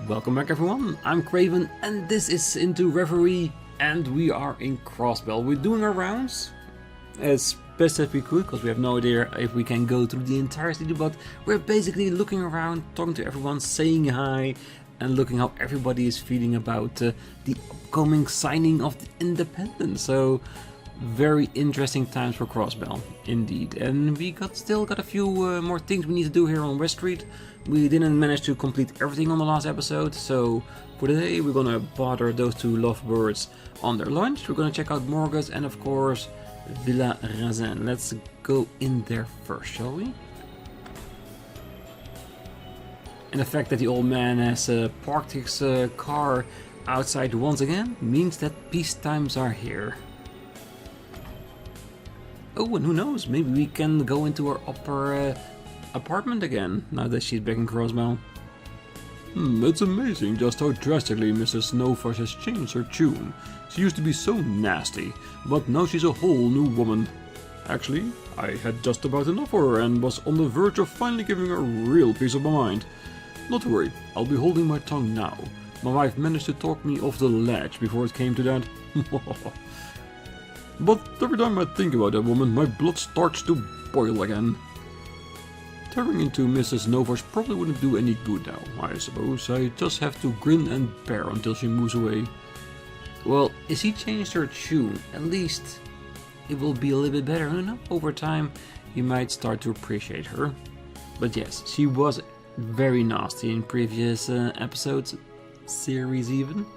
Welcome back everyone, I'm Craven and this is into Reverie and we are in Crossbell. We're doing our rounds as best as we could because we have no idea if we can go through the entire city, but we're basically looking around, talking to everyone, saying hi and looking how everybody is feeling about the upcoming signing of the independence. So very interesting times for Crossbell indeed, and we still got a few more things we need to do here on West Street. We didn't manage to complete everything on the last episode, so for today we're gonna bother those two lovebirds on their lunch. We're gonna check out Morgus and of course Villa Razin. Let's go in there first, shall we? And the fact that the old man has parked his car outside once again means that peace times are here. Oh, and who knows, maybe we can go into our upper apartment again, now that she's back in Crossbell. It's amazing just how drastically Mrs. Novash has changed her tune. She used to be so nasty, but now she's a whole new woman. Actually, I had just about enough of her and was on the verge of finally giving her a real piece of my mind. Not to worry, I'll be holding my tongue now. My wife managed to talk me off the ledge before it came to that. But every time I think about that woman, my blood starts to boil again. Turning into Mrs. Novash probably wouldn't do any good now, I suppose. I just have to grin and bear until she moves away. Well, if she changed her tune, at least it will be a little bit better. I don't know, over time you might start to appreciate her. But yes, she was very nasty in previous episodes, series even.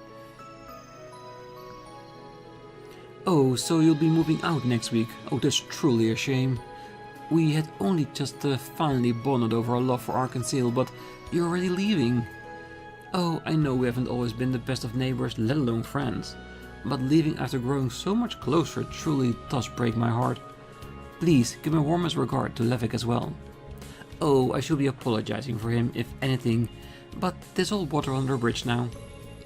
Oh, so you'll be moving out next week. Oh, that's truly a shame. We had only just finally bonded over our love for Arkansas, but you're already leaving. Oh, I know we haven't always been the best of neighbors, let alone friends. But leaving after growing so much closer truly does break my heart. Please, give my warmest regard to Levick as well. Oh, I should be apologizing for him, if anything, but there's all water under the bridge now.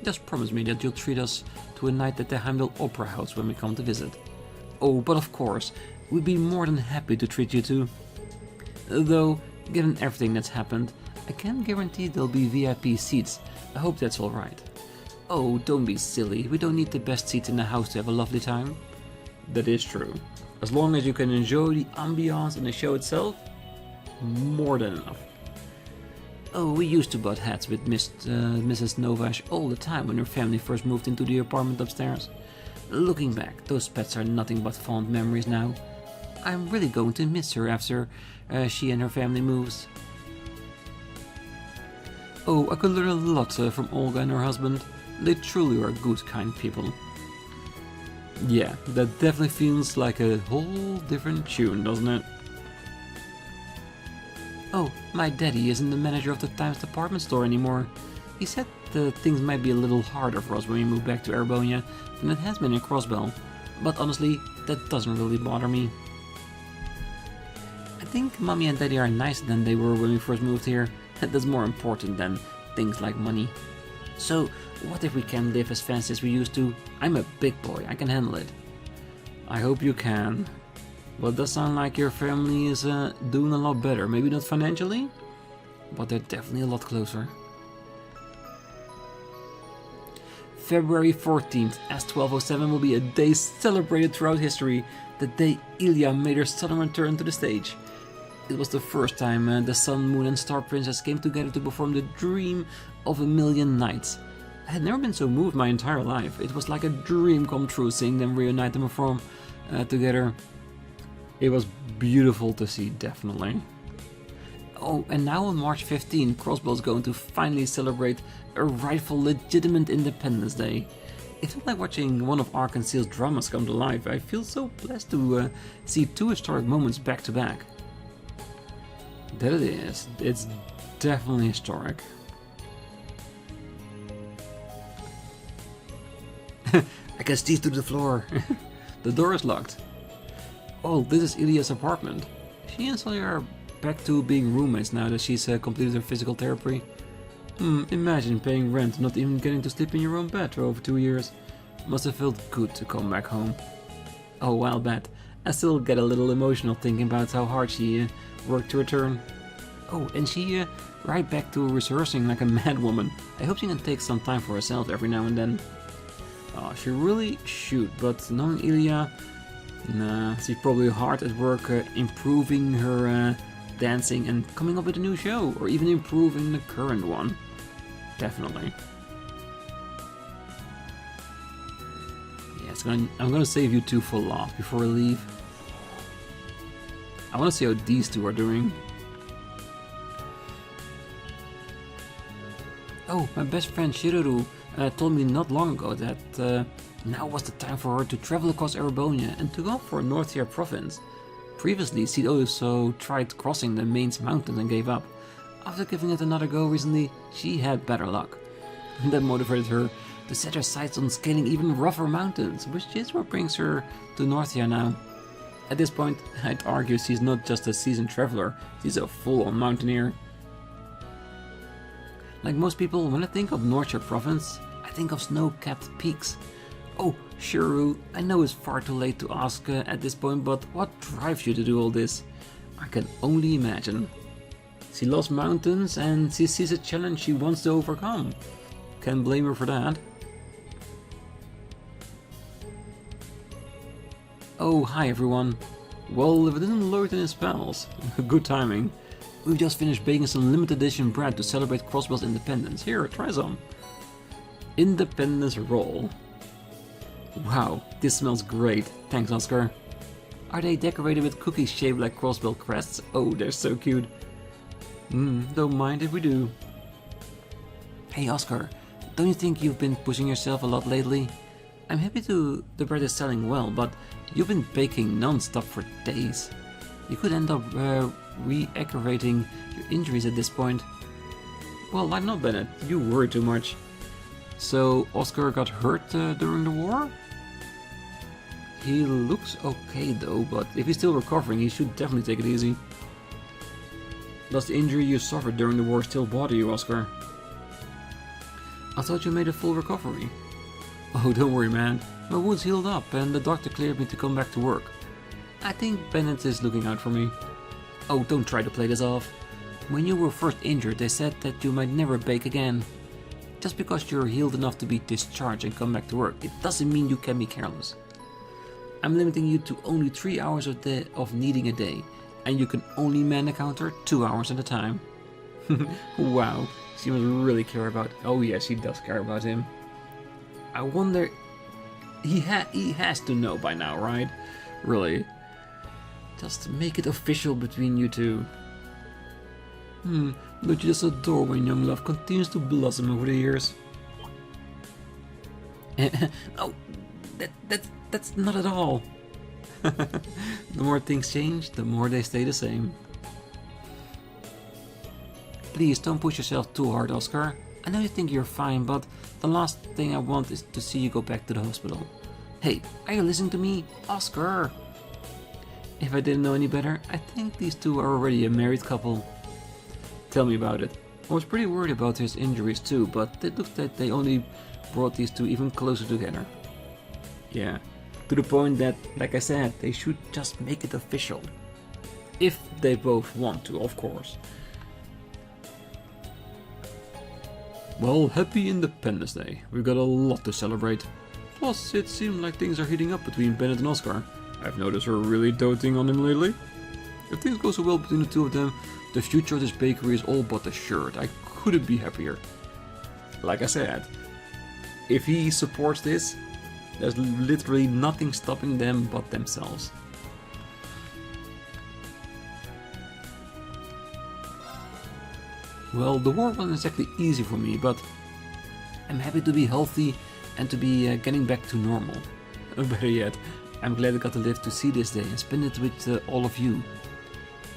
Just promise me that you'll treat us to a night at the Heimdall Opera House when we come to visit. Oh, but of course, we'd be more than happy to treat you too. Though, given everything that's happened, I can't guarantee there'll be VIP seats. I hope that's alright. Oh, don't be silly, we don't need the best seats in the house to have a lovely time. That is true. As long as you can enjoy the ambiance and the show itself, more than enough. Oh, we used to butt heads with Mrs. Novash all the time when her family first moved into the apartment upstairs. Looking back, those pets are nothing but fond memories now. I'm really going to miss her after she and her family moves. Oh, I could learn a lot from Olga and her husband. They truly are good, kind people. Yeah, that definitely feels like a whole different tune, doesn't it? Oh, my daddy isn't the manager of the Times department store anymore. He said things might be a little harder for us when we move back to Erebonia than it has been in Crossbell. But honestly, that doesn't really bother me. I think mommy and daddy are nicer than they were when we first moved here. That's more important than things like money. So, what if we can live as fancy as we used to? I'm a big boy, I can handle it. I hope you can. Well, it does sound like your family is doing a lot better. Maybe not financially, but they're definitely a lot closer. February 14th, as 1207 will be a day celebrated throughout history, the day Ilya made her sudden return to the stage. It was the first time the Sun, Moon and Star Princess came together to perform the dream of a million nights. I had never been so moved my entire life. It was like a dream come true seeing them reunite and perform together. It was beautiful to see, definitely. Oh, and now on March 15, Crossbell is going to finally celebrate a rightful, legitimate Independence Day. It felt like watching one of Arkansas's dramas come to life. I feel so blessed to see two historic moments back to back. That it is. It's definitely historic. I can see through the floor. The door is locked. Oh, this is Ilya's apartment. She and Sawyer are back to being roommates now that she's completed her physical therapy. Imagine paying rent and not even getting to sleep in your own bed for over 2 years. Must have felt good to come back home. Oh, I'll bet. I still get a little emotional thinking about how hard she worked to return. Oh, and she right back to rehearsing like a mad woman. I hope she can take some time for herself every now and then. She really should, but knowing Ilya, nah, she's probably hard at work improving her dancing and coming up with a new show, or even improving the current one. Definitely. Yeah, I'm gonna save you two for last before I leave. I wanna see how these two are doing. Oh, my best friend Shiruru told me not long ago that now was the time for her to travel across Erebonia and to go for Northia province. Previously, she'd also tried crossing the Mainz mountains and gave up. After giving it another go recently, she had better luck. That motivated her to set her sights on scaling even rougher mountains, which is what brings her to Northia now. At this point, I'd argue she's not just a seasoned traveler, she's a full-on mountaineer. Like most people, when I think of Northia province, I think of snow-capped peaks. Oh, Shiryu, I know it's far too late to ask at this point, but what drives you to do all this? I can only imagine. She loves mountains and she sees a challenge she wants to overcome. Can't blame her for that. Oh, hi everyone. Well, if it didn't Lloyd in his spells, good timing. We've just finished baking some limited edition bread to celebrate Crossbell's independence. Here, try some. Independence roll. Wow, this smells great. Thanks, Oscar. Are they decorated with cookies shaped like Crossbell crests? Oh, they're so cute. Don't mind if we do. Hey, Oscar, don't you think you've been pushing yourself a lot lately? I'm happy the bread is selling well, but you've been baking non-stop for days. You could end up re-aggravating your injuries at this point. Well, I'm not, Bennett. You worry too much. So, Oscar got hurt during the war? He looks okay though, but if he's still recovering, he should definitely take it easy. Does the injury you suffered during the war still bother you, Oscar? I thought you made a full recovery. Oh, don't worry, man. My wounds healed up and the doctor cleared me to come back to work. I think Bennett is looking out for me. Oh, don't try to play this off. When you were first injured, they said that you might never bake again. Just because you're healed enough to be discharged and come back to work, it doesn't mean you can be careless. I'm limiting you to only 3 hours of kneading a day, and you can only man the counter 2 hours at a time. Wow, she must really care about... Oh yeah, she does care about him. I wonder... He has to know by now, right? Really. Just make it official between you two. Don't you just adore when young love continues to blossom over the years? Oh, that's not at all. The more things change, the more they stay the same. Please don't push yourself too hard, Oscar. I know you think you're fine, but the last thing I want is to see you go back to the hospital. Hey, are you listening to me? Oscar! If I didn't know any better, I think these two are already a married couple. Tell me about it. I was pretty worried about his injuries too, but it looks like they only brought these two even closer together. Yeah, to the point that, like I said, they should just make it official. If they both want to, of course. Well, happy Independence Day. We've got a lot to celebrate. Plus, it seemed like things are heating up between Bennett and Oscar. I've noticed her really doting on him lately. If things go so well between the two of them, the future of this bakery is all but assured. I couldn't be happier. Like I said, if he supports this, there's literally nothing stopping them but themselves. Well, the war wasn't exactly easy for me, but I'm happy to be healthy and to be getting back to normal. Better yet, I'm glad I got to live to see this day and spend it with all of you.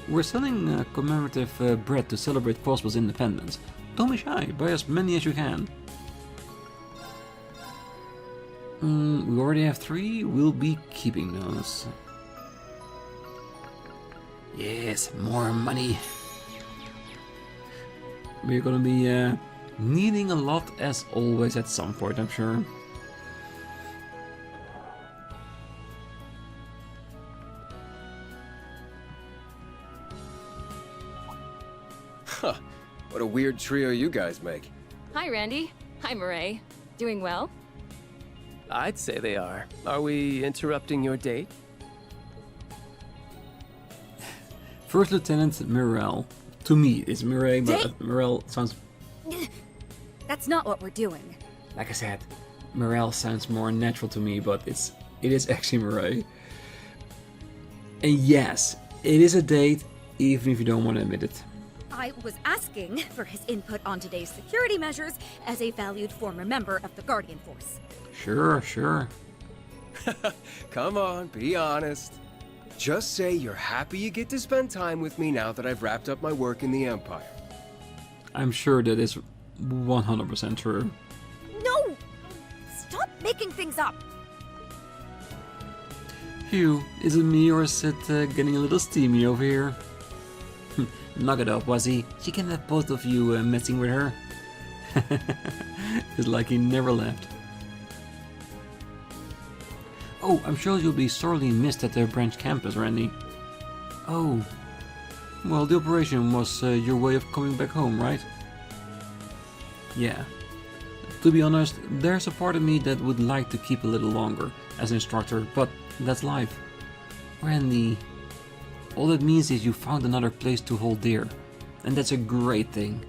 We're selling commemorative bread to celebrate Crossbell's independence. Don't be shy, buy as many as you can. We already have 3, we'll be keeping those. Yes, more money. We're gonna be needing a lot as always at some point, I'm sure. What a weird trio you guys make. Hi, Randy. Hi, Murray. Doing well? I'd say they are. Are we interrupting your date? First Lieutenant Mirel. To me, it's Murray, but Mirel sounds... That's not what we're doing. Like I said, Mirel sounds more natural to me, but it is actually Murray. And yes, it is a date, even if you don't want to admit it. I was asking for his input on today's security measures as a valued former member of the Guardian Force. Sure. Come on, be honest. Just say you're happy you get to spend time with me now that I've wrapped up my work in the Empire. I'm sure that is 100% true. No! Stop making things up! Phew, is it me or is it getting a little steamy over here? Knock it off, Wazzy. She can have both of you messing with her. It's like he never left. Oh, I'm sure you'll be sorely missed at the branch campus, Randy. Oh. Well, the operation was your way of coming back home, right? Yeah. To be honest, there's a part of me that would like to keep a little longer as an instructor, but that's life. Randy, all that means is you found another place to hold dear, and that's a great thing.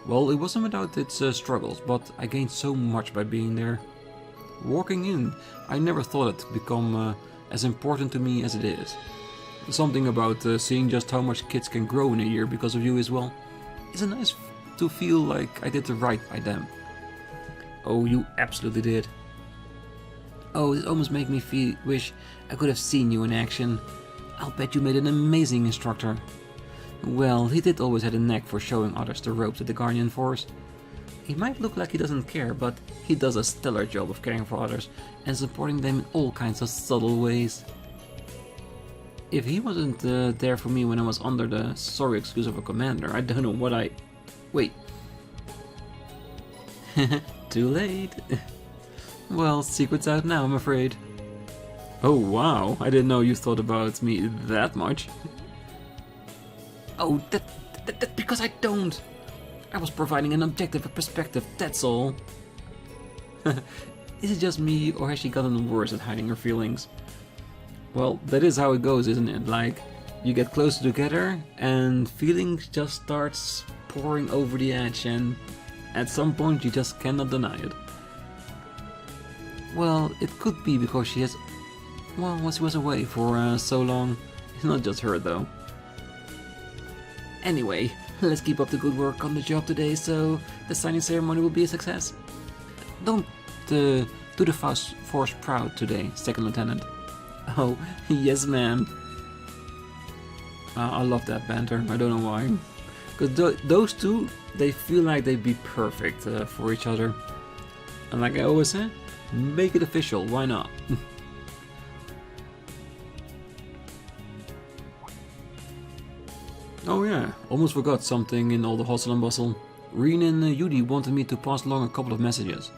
Well, it wasn't without its struggles, but I gained so much by being there. Walking in, I never thought it would become as important to me as it is. Something about seeing just how much kids can grow in a year because of you as well. It's nice to feel like I did the right by them. Oh, you absolutely did. Oh, it almost makes me wish I could have seen you in action. I'll bet you made an amazing instructor. Well, he did always have a knack for showing others the ropes at the Guardian Force. He might look like he doesn't care, but he does a stellar job of caring for others and supporting them in all kinds of subtle ways. If he wasn't there for me when I was under the sorry excuse of a commander, I don't know what I... Wait. Too late. Well, secret's out now, I'm afraid. Oh wow, I didn't know you thought about me that much. Oh, that's because I don't. I was providing an objective perspective, that's all. Is it just me, or has she gotten worse at hiding her feelings? Well, that is how it goes, isn't it? Like, you get closer together, and feelings just starts pouring over the edge, and at some point you just cannot deny it. Well, it could be because she has... Well, she was away for so long. It's not just her, though. Anyway, let's keep up the good work on the job today, so the signing ceremony will be a success. Don't do the Force proud today, Second Lieutenant. Oh, yes ma'am. I love that banter, I don't know why. Because those two, they feel like they'd be perfect for each other. And like I always say, make it official, why not? Oh yeah, almost forgot something in all the hustle and bustle. Rean and Yudi wanted me to pass along a couple of messages.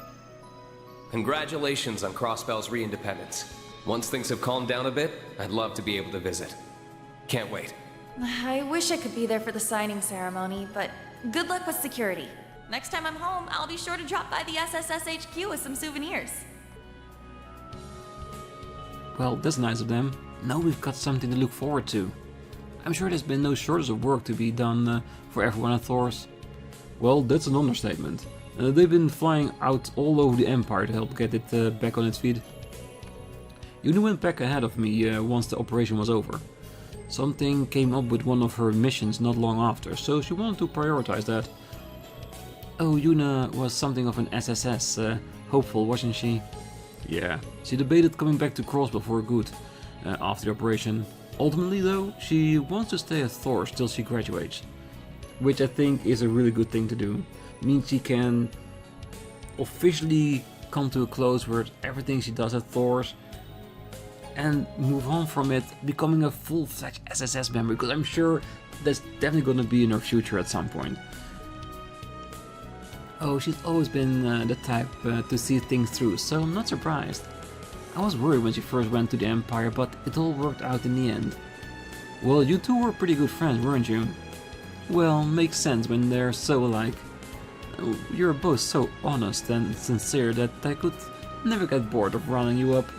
Congratulations on Crossbell's re-independence. Once things have calmed down a bit, I'd love to be able to visit. Can't wait. I wish I could be there for the signing ceremony, but good luck with security. Next time I'm home, I'll be sure to drop by the SSS HQ with some souvenirs. Well, that's nice of them. Now we've got something to look forward to. I'm sure there's been no shortage of work to be done for everyone at Thor's. Well, that's an understatement. They've been flying out all over the Empire to help get it back on its feet. Yuna went back ahead of me once the operation was over. Something came up with one of her missions not long after, so she wanted to prioritize that. Oh, Yuna was something of an SSS hopeful, wasn't she? Yeah, she debated coming back to Crossbell for good after the operation. Ultimately though, she wants to stay at Thor's till she graduates, which I think is a really good thing to do. It means she can officially come to a close with everything she does at Thor's and move on from it, becoming a full-fledged SSS member, because I'm sure that's definitely going to be in her future at some point. Oh, she's always been the type to see things through, so I'm not surprised. I was worried when she first went to the Empire, but it all worked out in the end. Well, you two were pretty good friends, weren't you? Well, makes sense when they're so alike. You're both so honest and sincere that I could never get bored of rounding you up.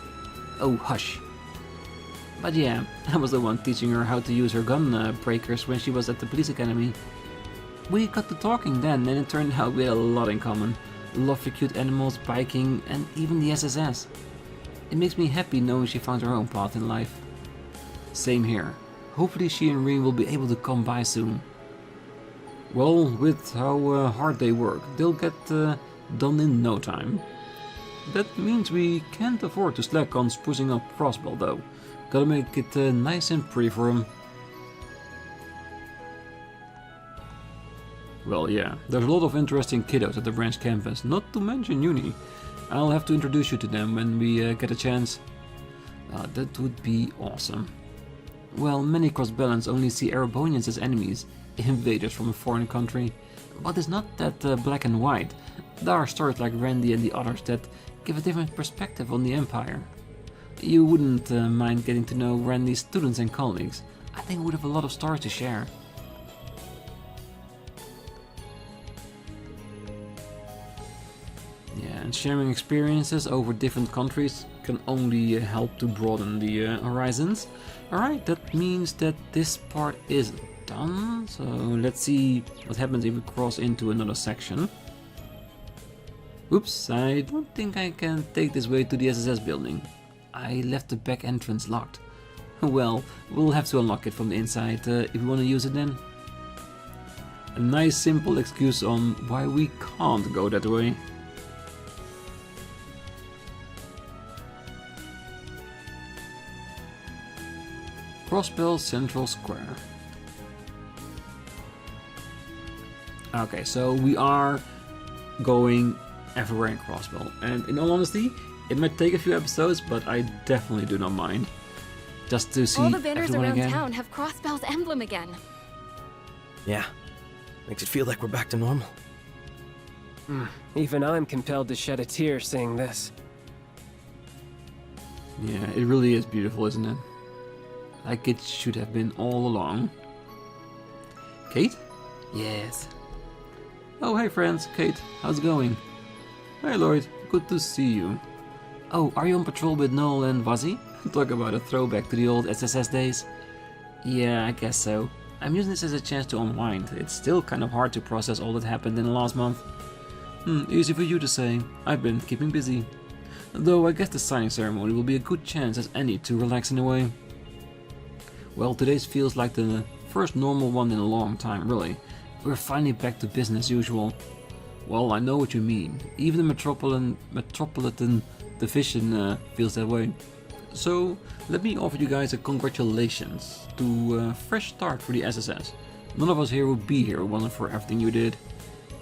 Oh, hush. But yeah, I was the one teaching her how to use her gun breakers when she was at the police academy. We got to talking then, and it turned out we had a lot in common. Love for cute animals, biking, and even the SSS. It makes me happy knowing she found her own path in life. Same here. Hopefully she and Rean will be able to come by soon. Well, with how hard they work, they'll get done in no time. That means we can't afford to slack on sprucing up Crossbell though. Gotta make it nice and pretty for him. Well, yeah, there's a lot of interesting kiddos at the branch campus, not to mention uni. I'll have to introduce you to them when we get a chance. That would be awesome. Well, many Crossbellans only see Erebonians as enemies, invaders from a foreign country. But it's not that black and white. There are stories like Randy and the others that give a different perspective on the Empire. You wouldn't mind getting to know Randy's students and colleagues. I think we would have a lot of stories to share. Yeah, and sharing experiences over different countries can only help to broaden the horizons. Alright, that means that this part is done. So let's see what happens if we cross into another section. Oops, I don't think I can take this way to the SSS building. I left the back entrance locked. Well, we'll have to unlock it from the inside if we want to use it then. A nice simple excuse on why we can't go that way. Crossbell Central Square. Okay, so we are going everywhere in Crossbell, and in all honesty, it might take a few episodes, but I definitely do not mind. Just to see All the banners everyone around again. town have Crossbell's emblem again. Yeah, makes it feel like we're back to normal. Even I'm compelled to shed a tear seeing this. Yeah, it really is beautiful, isn't it? Like it should have been all along. Kate? Yes. Oh, hey friends, Kate, how's it going? Hey Lloyd, good to see you. Oh, are you on patrol with Noel and Vazzy? Talk about a throwback to the old SSS days. Yeah, I guess so. I'm using this as a chance to unwind. It's still kind of hard to process all that happened in the last month. Easy for you to say. I've been keeping busy. Though I guess the signing ceremony will be a good chance as any to relax in a way. Well, today's feels like the first normal one in a long time, really. We're finally back to business as usual. Well, I know what you mean. Even the Metropolitan Division feels that way. So, let me offer you guys a congratulations to a fresh start for the SSS. None of us here would be here wasn't for everything you did.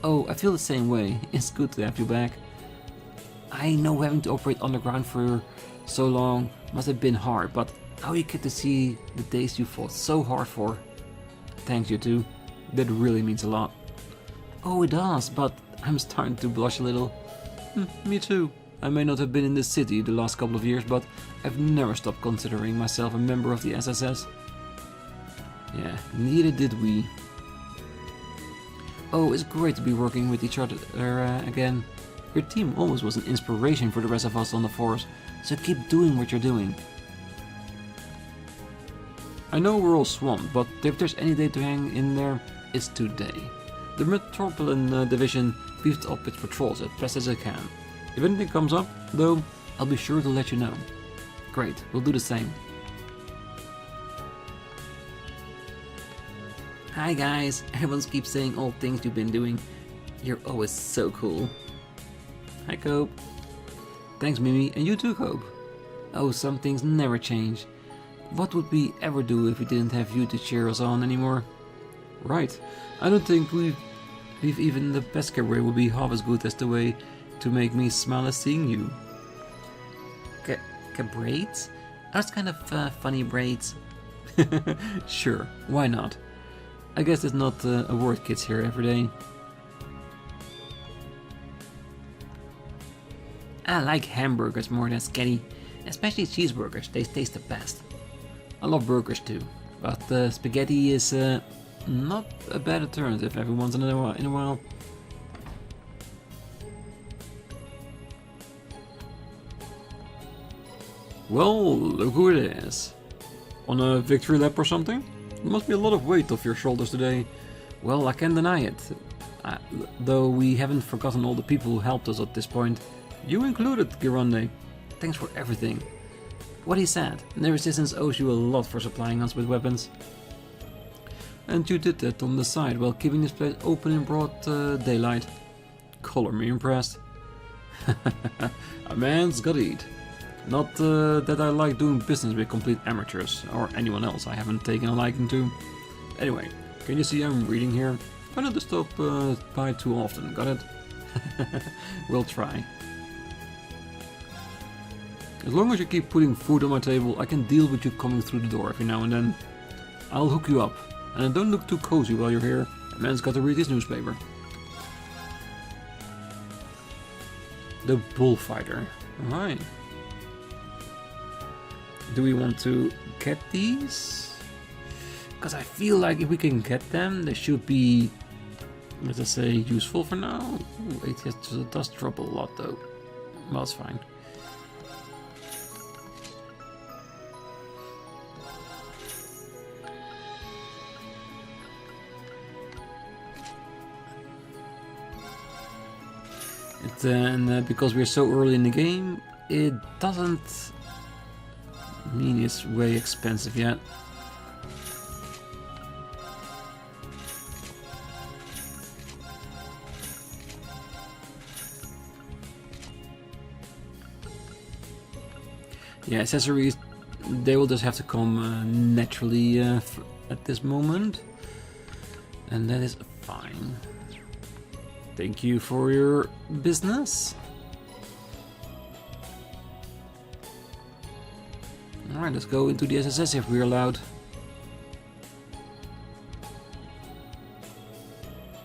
Oh, I feel the same way. It's good to have you back. I know having to operate underground for so long must have been hard, but how you get to see the days you fought so hard for. Thanks, you two. That really means a lot. Oh, it does, but I'm starting to blush a little. Me too. I may not have been in this city the last couple of years, but I've never stopped considering myself a member of the SSS. Yeah, neither did we. Oh, it's great to be working with each other again. Your team almost was an inspiration for the rest of us on the force, so keep doing what you're doing. I know we're all swamped, but if there's any day to hang in there, it's today. The Metropolitan Division beefed up its patrols as best as it can. If anything comes up, though, I'll be sure to let you know. Great, we'll do the same. Hi guys, everyone keeps saying all things you've been doing. You're always so cool. Hi Cope. Thanks Mimi, and you too Cope. Oh, some things never change. What would we ever do if we didn't have you to cheer us on anymore? Right, I don't think we've even the best cabaret would be half as good as the way to make me smile as seeing you. Cabarets? That's kind of funny braids. Sure, why not? I guess it's not a word kids hear every day. I like hamburgers more than spaghetti, especially cheeseburgers, they taste the best. I love burgers too, but spaghetti is not a bad alternative every once in a while. Well, look who it is. On a victory lap or something? There must be a lot of weight off your shoulders today. Well, I can't deny it. Though we haven't forgotten all the people who helped us at this point. You included, Gironde. Thanks for everything. What he said, the Resistance owes you a lot for supplying us with weapons. And you did that on the side while keeping this place open in broad daylight. Color me impressed. A man's gotta eat. Not that I like doing business with complete amateurs, or anyone else I haven't taken a liking to. Anyway, can you see I'm reading here? Try not to stop by too often, got it? We'll try. As long as you keep putting food on my table, I can deal with you coming through the door every now and then. I'll hook you up, and don't look too cozy while you're here. A man's got to read his newspaper. The bullfighter. Alright. Do we want to get these? Because I feel like if we can get them, they should be, let's just say, useful for now. Ooh, it does drop a lot though. Well, it's fine. And because we're so early in the game, it doesn't mean it's way expensive yet. Yeah, accessories, they will just have to come naturally at this moment, and that is fine. Thank you for your business. Alright, let's go into the SSS if we're allowed.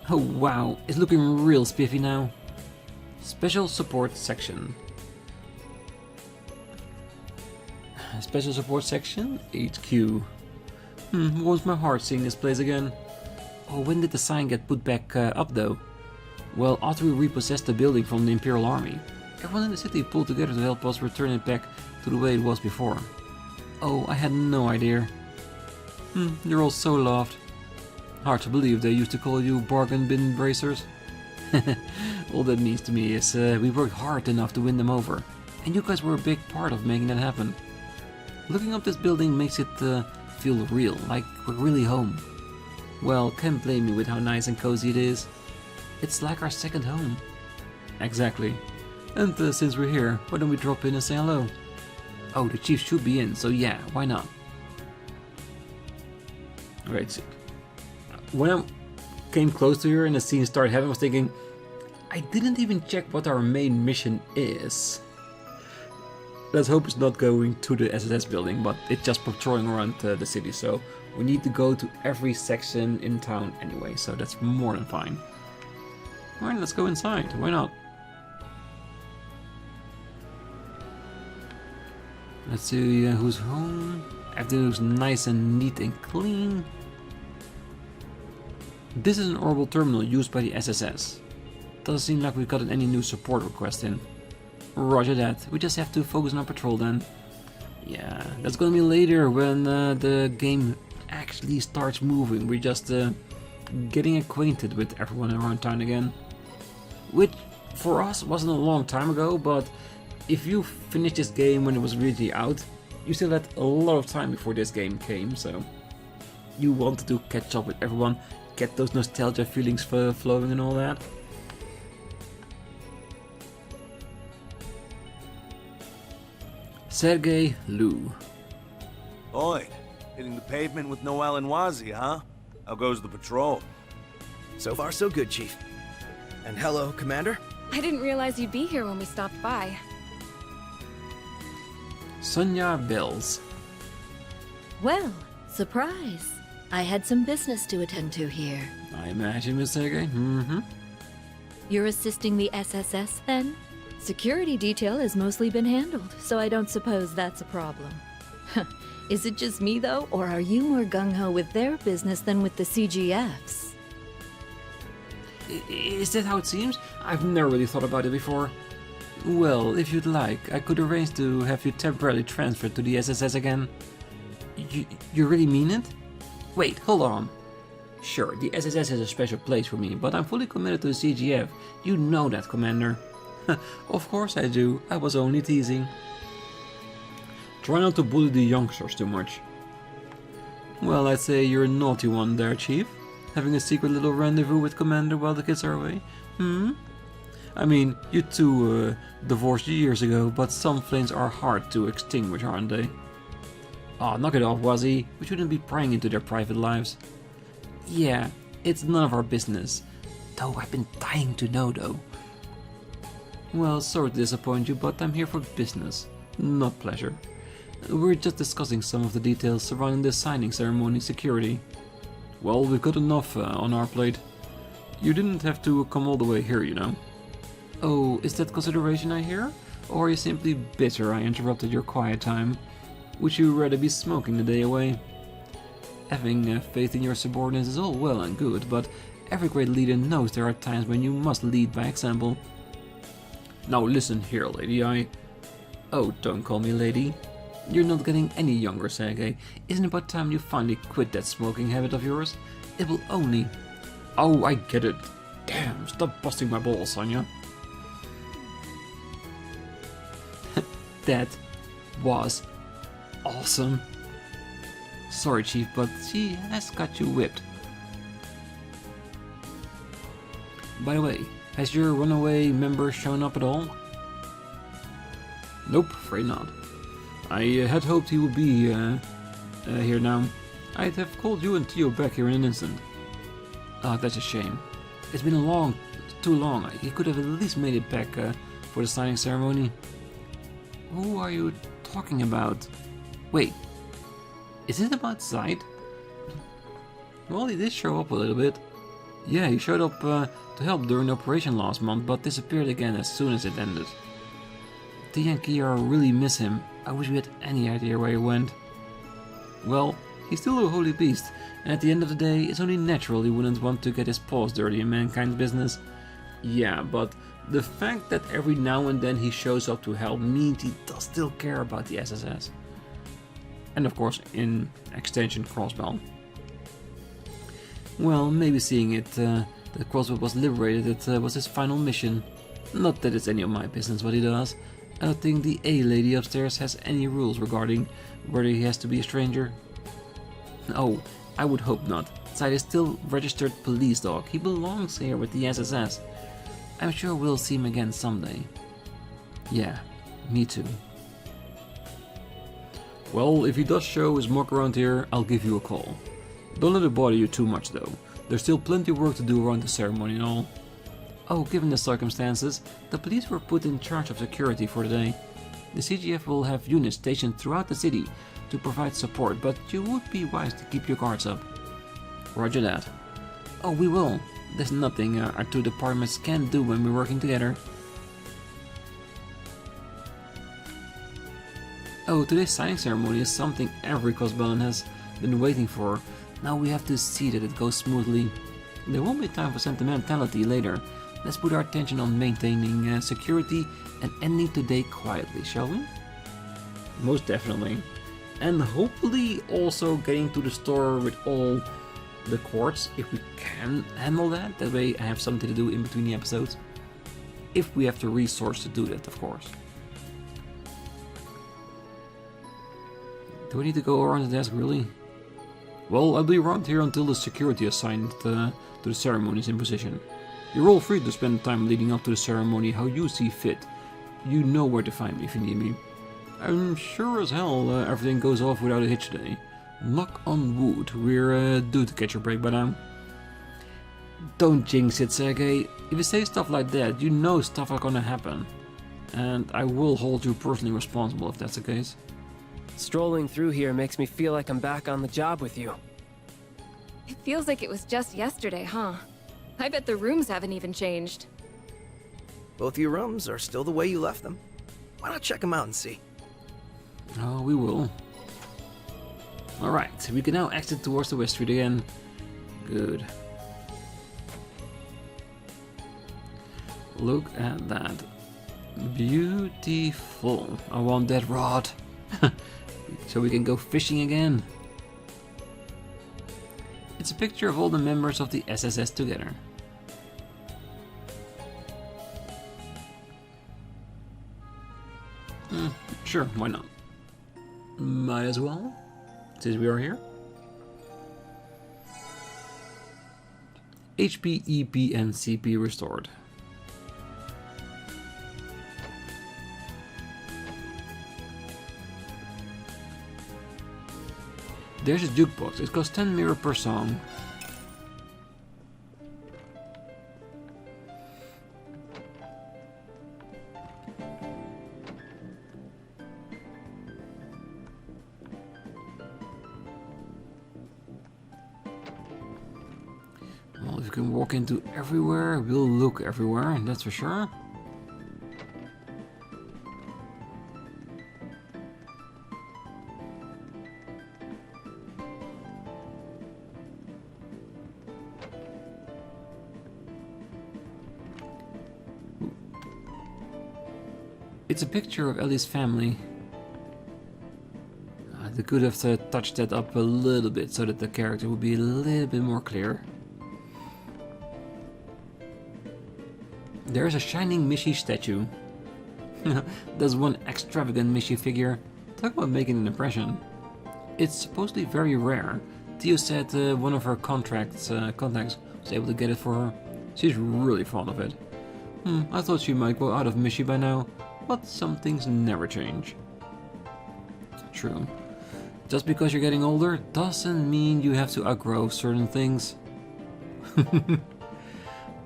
Oh wow, it's looking real spiffy now. Special support section. Special support section, HQ. Warms my heart seeing this place again. Oh, when did the sign get put back up though? Well, after we repossessed the building from the Imperial Army. Everyone in the city pulled together to help us return it back to the way it was before. Oh, I had no idea. You're all so loved. Hard to believe they used to call you bargain bin bracers. All that means to me is we worked hard enough to win them over. And you guys were a big part of making that happen. Looking up this building makes it feel real, like we're really home. Well, can't blame me with how nice and cozy it is. It's like our second home. Exactly. And since we're here, why don't we drop in and say hello? Oh, the chief should be in, so yeah, why not? Right. When I came close to her and the scene started happening, I was thinking, I didn't even check what our main mission is. Let's hope it's not going to the SSS building, but it's just patrolling around the city, so we need to go to every section in town anyway, so that's more than fine. Alright, let's go inside, why not? Let's see who's home. Everything looks nice and neat and clean. This is an orbital terminal used by the SSS. Doesn't seem like we've gotten any new support requests in. Roger that, we just have to focus on our patrol then. Yeah, that's gonna be later when the game actually starts moving. We're just getting acquainted with everyone around town again. Which, for us, wasn't a long time ago, but if you finished this game when it was really out, you still had a lot of time before this game came, so you wanted to catch up with everyone, get those nostalgia feelings flowing and all that. Sergei Liu. Lloyd, hitting the pavement with no Alan Wazi, huh? How goes the patrol? So far, so good, Chief. And hello, Commander. I didn't realize you'd be here when we stopped by. Sonia Bells. Well, surprise. I had some business to attend to here. I imagine, Miss Sergei. You're assisting the SSS then? Security detail has mostly been handled, so I don't suppose that's a problem. Is it just me, though, or are you more gung-ho with their business than with the CGFs? Is that how it seems? I've never really thought about it before. Well, if you'd like, I could arrange to have you temporarily transferred to the SSS again. You really mean it? Wait, hold on. Sure, the SSS is a special place for me, but I'm fully committed to the CGF. You know that, Commander. Of course I do. I was only teasing. Try not to bully the youngsters too much. Well, I'd say you're a naughty one there, Chief. Having a secret little rendezvous with Commander while the kids are away. I mean, you two divorced years ago, but some flames are hard to extinguish, aren't they? Aw, knock it off, Wazzy. We shouldn't be prying into their private lives. Yeah, it's none of our business. Though I've been dying to know, though. Well, sorry to disappoint you, but I'm here for business, not pleasure. We're just discussing some of the details surrounding the signing ceremony security. Well, we've got enough on our plate. You didn't have to come all the way here, you know. Oh, is that consideration I hear? Or are you simply bitter I interrupted your quiet time? Would you rather be smoking the day away? Having faith in your subordinates is all well and good, but every great leader knows there are times when you must lead by example. Now listen here, lady, Oh, don't call me lady. You're not getting any younger, Sergei. Isn't it about time you finally quit that smoking habit of yours? It will only... Oh, I get it. Damn, stop busting my balls, Sonya. That was awesome. Sorry, Chief, but she has got you whipped. By the way, has your runaway member shown up at all? Nope, afraid not. I had hoped he would be here now. I'd have called you and Theo back here in an instant. Ah, that's a shame. It's been too long. He could have at least made it back for the signing ceremony. Who are you talking about? Wait, is it about Zaid? Well, he did show up a little bit. Yeah, he showed up to help during the operation last month, but disappeared again as soon as it ended. Tia and Kiara really miss him. I wish we had any idea where he went. Well, he's still a holy beast, and at the end of the day, it's only natural he wouldn't want to get his paws dirty in mankind's business. Yeah, but the fact that every now and then he shows up to help means he does still care about the SSS. And of course, in extension, Crossbell. Well, maybe seeing it, that Crossbell was liberated, it was his final mission. Not that it's any of my business what he does. I don't think the A-lady upstairs has any rules regarding whether he has to be a stranger. Oh, I would hope not. Zaid is still registered police dog. He belongs here with the SSS. I'm sure we'll see him again someday. Yeah, me too. Well, if he does show his muck around here, I'll give you a call. Don't let it bother you too much though. There's still plenty of work to do around the ceremony and all. Oh, given the circumstances, the police were put in charge of security for the day. The CGF will have units stationed throughout the city to provide support, but you would be wise to keep your guards up. Roger that. Oh, we will. There's nothing our two departments can't do when we're working together. Oh, today's signing ceremony is something every Crossbellan has been waiting for. Now we have to see that it goes smoothly. There won't be time for sentimentality later. Let's put our attention on maintaining security and ending today quietly, shall we? Most definitely. And hopefully also getting to the store with all the quartz, if we can handle that. That way I have something to do in between the episodes. If we have the resource to do that, of course. Do I need to go around the desk, really? Well, I'll be around here until the security assigned to the ceremony is in position. You're all free to spend time leading up to the ceremony how you see fit. You know where to find me if you need me. I'm sure as hell everything goes off without a hitch today. Knock on wood, we're due to catch a break by now. Don't jinx it, Sergei. If you say stuff like that, you know stuff are gonna happen. And I will hold you personally responsible if that's the case. Strolling through here makes me feel like I'm back on the job with you. It feels like it was just yesterday, huh? I bet the rooms haven't even changed. Both your rooms are still the way you left them. Why not check them out and see? Oh, we will. Alright, we can now exit towards the West Street again. Good. Look at that. Beautiful. I want that rod. So we can go fishing again. It's a picture of all the members of the SSS together. Sure, why not? Might as well, since we are here. HP, EP and CP restored. There's a jukebox. It costs 10 mirror per song. Well, if you can walk into everywhere, we'll look everywhere, that's for sure. It's a picture of Ellie's family. They could have touched that up a little bit so that the character would be a little bit more clear. There's a shining Mishi statue. There's one extravagant Mishi figure. Talk about making an impression. It's supposedly very rare. Theo said one of her contacts was able to get it for her. She's really fond of it. I thought she might go out of Mishi by now. But some things never change. True. Just because you're getting older doesn't mean you have to outgrow certain things.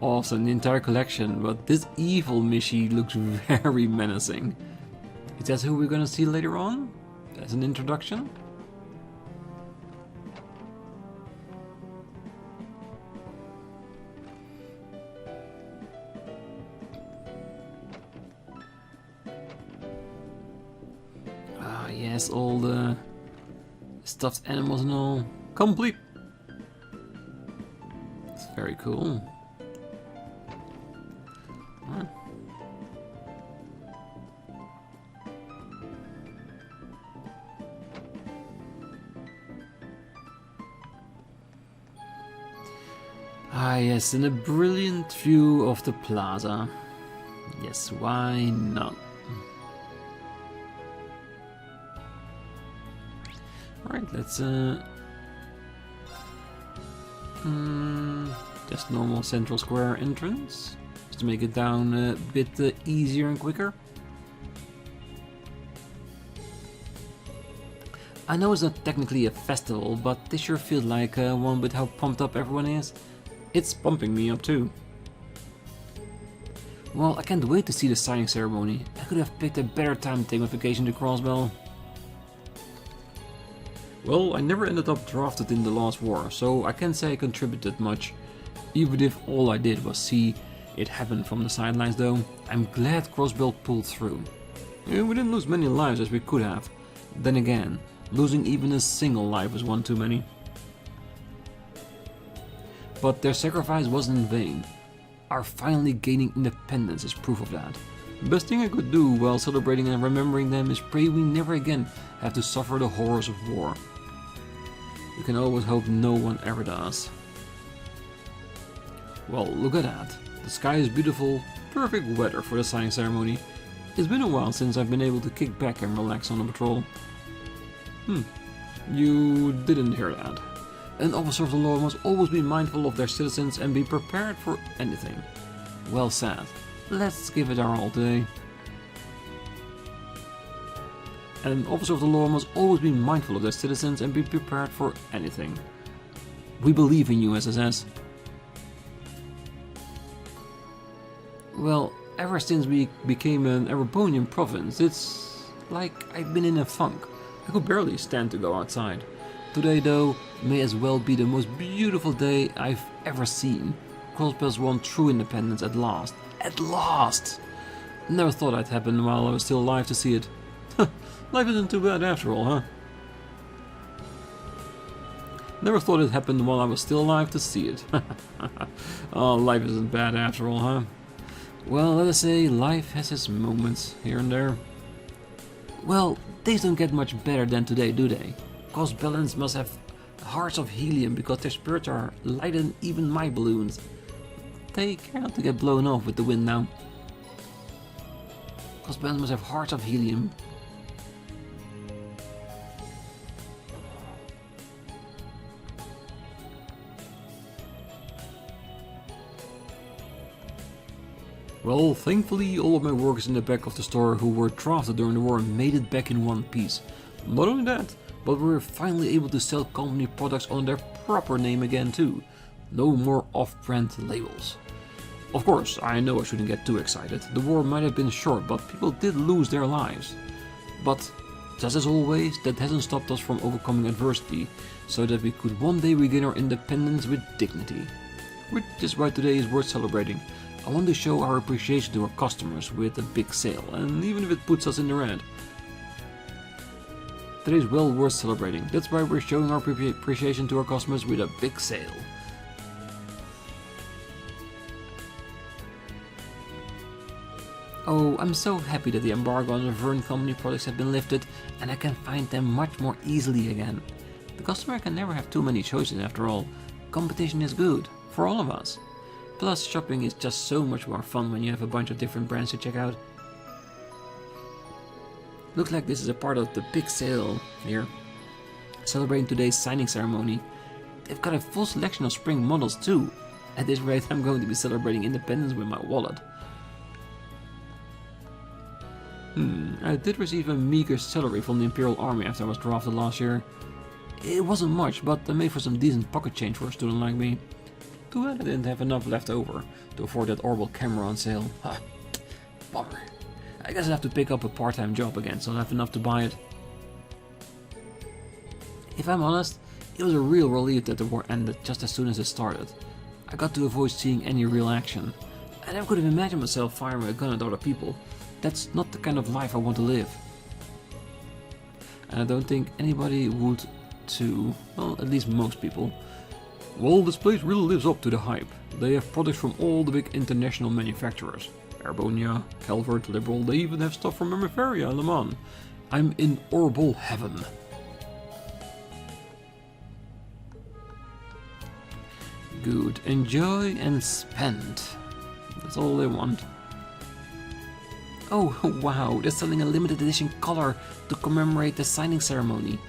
Awesome, the entire collection, but this evil Mishi looks very menacing. Is that who we're gonna see later on? As an introduction? Yes, all the stuffed animals and all. Complete! It's very cool. Huh. Ah yes, and a brilliant view of the plaza. Yes, why not? Alright, let's just normal central square entrance, just to make it down a bit easier and quicker. I know it's not technically a festival, but this sure feels like one with how pumped up everyone is. It's pumping me up too. Well, I can't wait to see the signing ceremony. I could have picked a better time to take my vacation to Crossbell. Well, I never ended up drafted in the last war, so I can't say I contributed much. Even if all I did was see it happen from the sidelines though, I'm glad Crossbell pulled through. We didn't lose many lives as we could have. Then again, losing even a single life was one too many. But their sacrifice wasn't in vain. Our finally gaining independence is proof of that. The best thing I could do while celebrating and remembering them is pray we never again have to suffer the horrors of war. You can always hope no one ever does. Well, look at that. The sky is beautiful, perfect weather for the signing ceremony. It's been a while since I've been able to kick back and relax on a patrol. You didn't hear that. An officer of the law must always be mindful of their citizens and be prepared for anything. Well said. Let's give it our all today. An officer of the law must always be mindful of their citizens and be prepared for anything. We believe in you, SSS. Well, ever since we became an Erebonian province, it's like I've been in a funk. I could barely stand to go outside. Today, though, may as well be the most beautiful day I've ever seen. Crossbell's won true independence at last. At last! Never thought I'd happen while I was still alive to see it. Life isn't too bad after all, huh? Never thought it happened while I was still alive to see it. Oh, life isn't bad after all, huh? Well, let us say life has its moments here and there. Well, days don't get much better than today, do they? Crossbell must have hearts of helium because their spirits are lighter than even my balloons. They care not to get blown off with the wind now. Crossbell must have hearts of helium. Well, thankfully all of my workers in the back of the store who were drafted during the war made it back in one piece. Not only that, but we were finally able to sell company products on their proper name again too. No more off-brand labels. Of course, I know I shouldn't get too excited. The war might have been short, but people did lose their lives. But, just as always, that hasn't stopped us from overcoming adversity, so that we could one day regain our independence with dignity. Which is why today is worth celebrating. I want to show our appreciation to our customers with a big sale, and even if it puts us in the red. Today is well worth celebrating. That's why we're showing our appreciation to our customers with a big sale. Oh, I'm so happy that the embargo on the Verne Company products have been lifted and I can find them much more easily again. The customer can never have too many choices after all. Competition is good, for all of us. Plus, shopping is just so much more fun when you have a bunch of different brands to check out. Looks like this is a part of the big sale here, celebrating today's signing ceremony. They've got a full selection of spring models too. At this rate, I'm going to be celebrating independence with my wallet. I did receive a meager salary from the Imperial Army after I was drafted last year. It wasn't much, but I made for some decent pocket change for a student like me. Too bad I didn't have enough left over to afford that orbital camera on sale. Bummer. I guess I'll have to pick up a part-time job again, so I'll have enough to buy it. If I'm honest, it was a real relief that the war ended just as soon as it started. I got to avoid seeing any real action. I never could have imagined myself firing a gun at other people. That's not the kind of life I want to live. And I don't think anybody would too. Well, at least most people. Well, this place really lives up to the hype. They have products from all the big international manufacturers. Arbonia, Calvert, Liberal, they even have stuff from Reverie and Le Mans. I'm in orbital heaven. Good. Enjoy and spend. That's all they want. Oh wow, they're selling a limited edition color to commemorate the signing ceremony.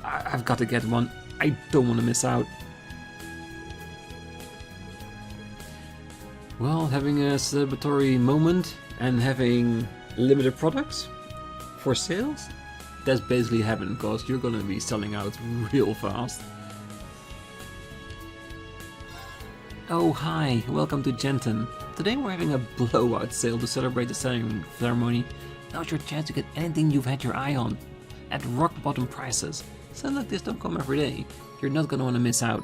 I've got to get one. I don't want to miss out. Well, having a celebratory moment and having limited products for sales, that's basically heaven, because you're gonna be selling out real fast. Oh hi, welcome to Genton. Today we're having a blowout sale to celebrate the signing ceremony. Now's your chance to get anything you've had your eye on at rock bottom prices. Sales like this don't come every day. You're not gonna want to miss out.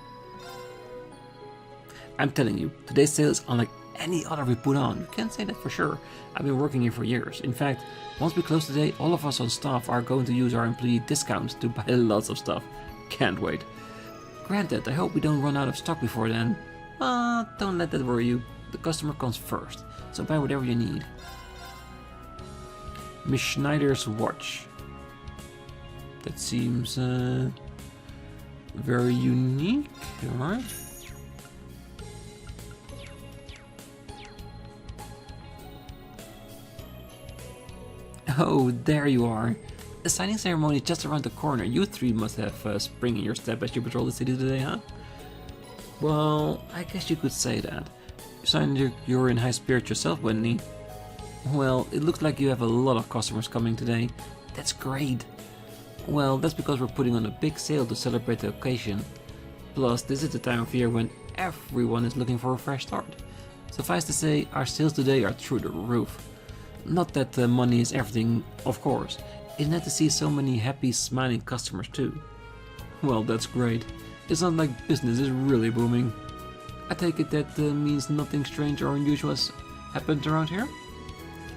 I'm telling you, today's sale is unlike any other we put on. You can't say that for sure. I've been working here for years. In fact, once we close today, all of us on staff are going to use our employee discounts to buy lots of stuff. Can't wait. Granted, I hope we don't run out of stock before then. But don't let that worry you. The customer comes first, so buy whatever you need. Miss Schneider's watch. That seems very unique. Alright. Oh, there you are. The signing ceremony is just around the corner. You three must have spring in your step as you patrol the city today, huh? Well, I guess you could say that. You sound you're in high spirits yourself, wouldn't you? Well, it looks like you have a lot of customers coming today. That's great. Well, that's because we're putting on a big sale to celebrate the occasion. Plus, this is the time of year when everyone is looking for a fresh start. Suffice to say, our sales today are through the roof. Not that the money is everything, of course. It's nice to see so many happy, smiling customers too. Well, that's great. It's not like business is really booming. I take it that means nothing strange or unusual has happened around here?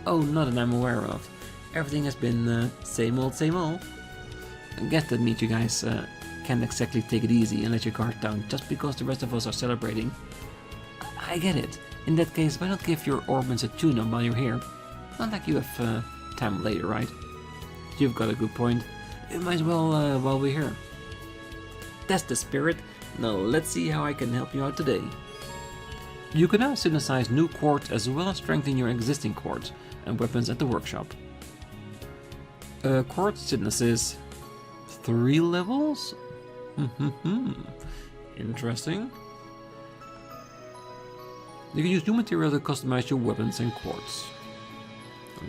Oh, not that I'm aware of. Everything has been same old, same old. I guess that means you guys can't exactly take it easy and let your guard down just because the rest of us are celebrating. I get it. In that case, why not give your orbments a tune-up while you're here? Not like you have time later, right? You've got a good point. You might as well while we're here. That's the spirit. Now let's see how I can help you out today. You can now synthesize new quartz as well as strengthen your existing quartz and weapons at the workshop. Quartz synthesis 3 levels? Interesting. You can use new material to customize your weapons and quartz.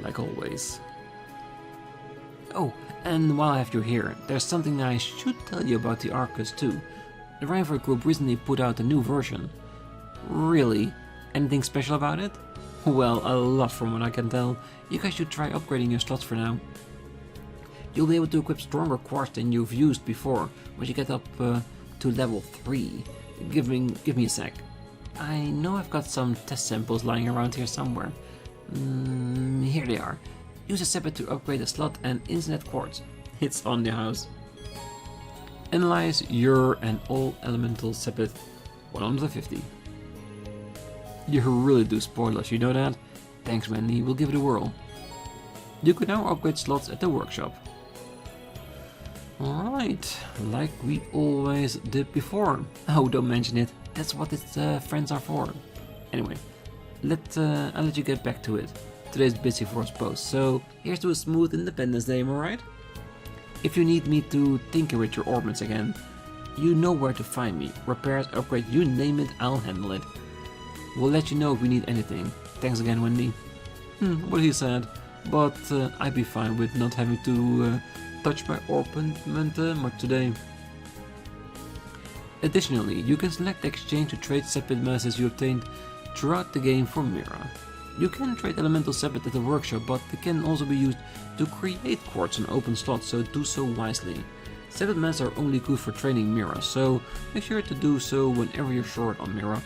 Like always. Oh, and while I have you here, there's something I should tell you about the Arcus too. The Reverie group recently put out a new version. Really? Anything special about it? Well, a lot from what I can tell. You guys should try upgrading your slots for now. You'll be able to equip stronger quartz than you've used before once you get up to level 3. Give me a sec. I know I've got some test samples lying around here somewhere. Here they are. Use a sepet to upgrade a slot and instant quartz. It's on the house. Analyze your and all elemental sepet 150. You really do spoil us, you know that? Thanks, Wendy, we'll give it a whirl. You can now upgrade slots at the workshop. Alright, like we always did before. Oh, don't mention it. That's what its friends are for. Anyway, I'll let you get back to it. Today's busy for us both, so here's to a smooth Independence Day, am I right? If you need me to tinker with your orbments again, you know where to find me. Repairs, upgrade, you name it, I'll handle it. We'll let you know if we need anything. Thanks again, Wendy. What he said, but I'd be fine with not having to touch my orbment much today. Additionally, you can select exchange to trade sepet masses you obtained throughout the game for Mira. You can trade elemental sepet at the workshop, but they can also be used to create quartz on open slots, so do so wisely. Sepet masses are only good for training Mira, so make sure to do so whenever you're short on Mira.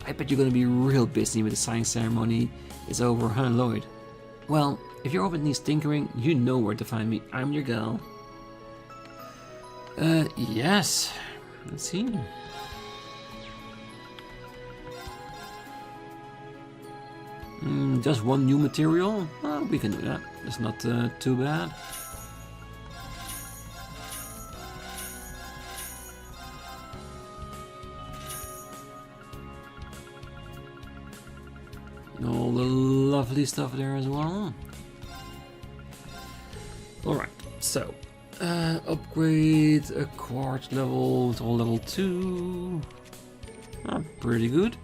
I bet you're gonna be real busy when the signing ceremony is over, huh, Lloyd? Well, if your orbit needs tinkering, you know where to find me. I'm your gal. Yes. Let's see. Just one new material? We can do that. It's not too bad. All the lovely stuff there as well. Alright, so upgrade a quartz level to level 2. Pretty good.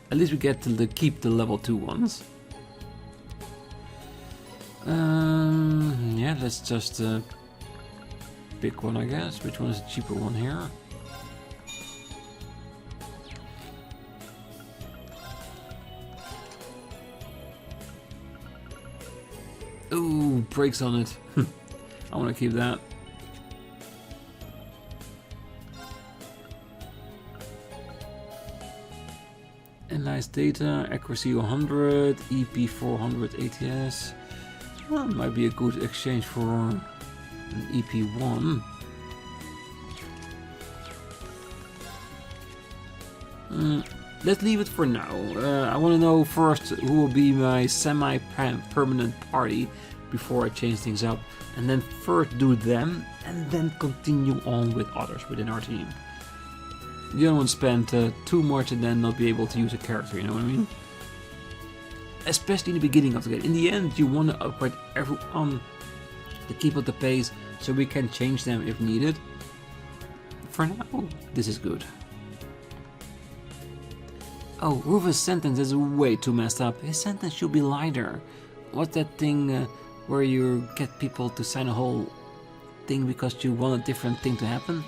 At least we get to keep the level 2 ones. Yeah, let's just pick one, I guess. Which one is the cheaper one here? Ooh, brakes on it. I want to keep that. Analyze data, accuracy 100, EP4 100 ATS. Well, might be a good exchange for an EP1. Let's leave it for now. I want to know first who will be my semi-permanent party before I change things up, and then first do them and then continue on with others within our team. You don't want to spend too much and then not be able to use a character, you know what I mean? Especially in the beginning of the game. In the end, you want to upgrade everyone to keep up the pace so we can change them if needed. For now, this is good. Oh, Rufus' sentence is way too messed up. His sentence should be lighter. What's that thing where you get people to sign a whole thing because you want a different thing to happen?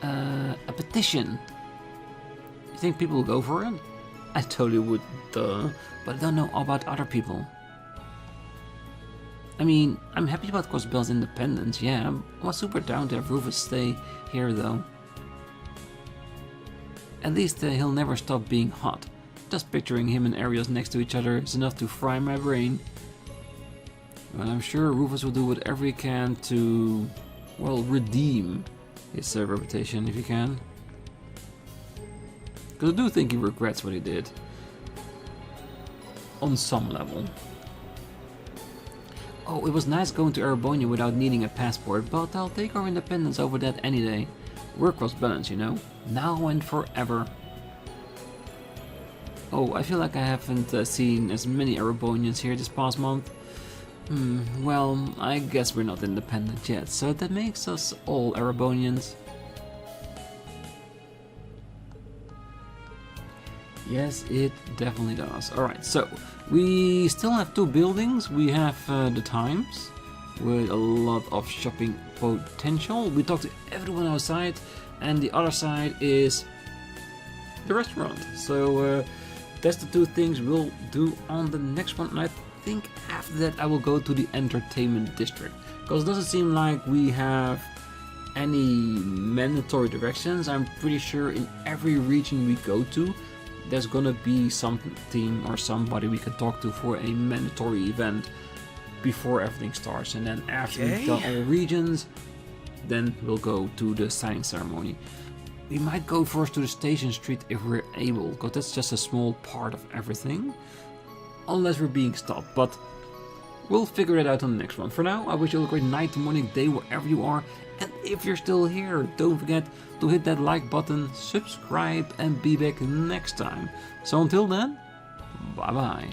A petition. You think people will go for it? I totally would, duh. But I don't know about other people. I mean, I'm happy about Crossbell's independence, yeah. I was super down to have Rufus stay here though. At least he'll never stop being hot. Just picturing him and Arios next to each other is enough to fry my brain. And I'm sure Rufus will do whatever he can to, well, redeem his reputation if he can. Because I do think he regrets what he did. On some level. Oh, it was nice going to Erebonia without needing a passport, but I'll take our independence over that any day. We're cross-balanced, you know. Now and forever. Oh, I feel like I haven't seen as many Erebonians here this past month. Well, I guess we're not independent yet, so that makes us all Erebonians. Yes, it definitely does. Alright, so we still have 2 buildings. We have the Times with a lot of shopping potential. We talk to everyone outside, and the other side is the restaurant. So that's the 2 things we'll do on the next one. And I think after that I will go to the entertainment district, because it doesn't seem like we have any mandatory directions. I'm pretty sure in every region we go to, there's gonna be something or somebody we can talk to for a mandatory event before everything starts. And then after we've done all regions, then we'll go to the signing ceremony. We might go first to the Station Street if we're able, because that's just a small part of everything. Unless we're being stopped, but we'll figure it out on the next one. For now, I wish you all a great night, morning, day, wherever you are. And if you're still here, don't forget to hit that like button, subscribe, and be back next time. So until then, bye bye.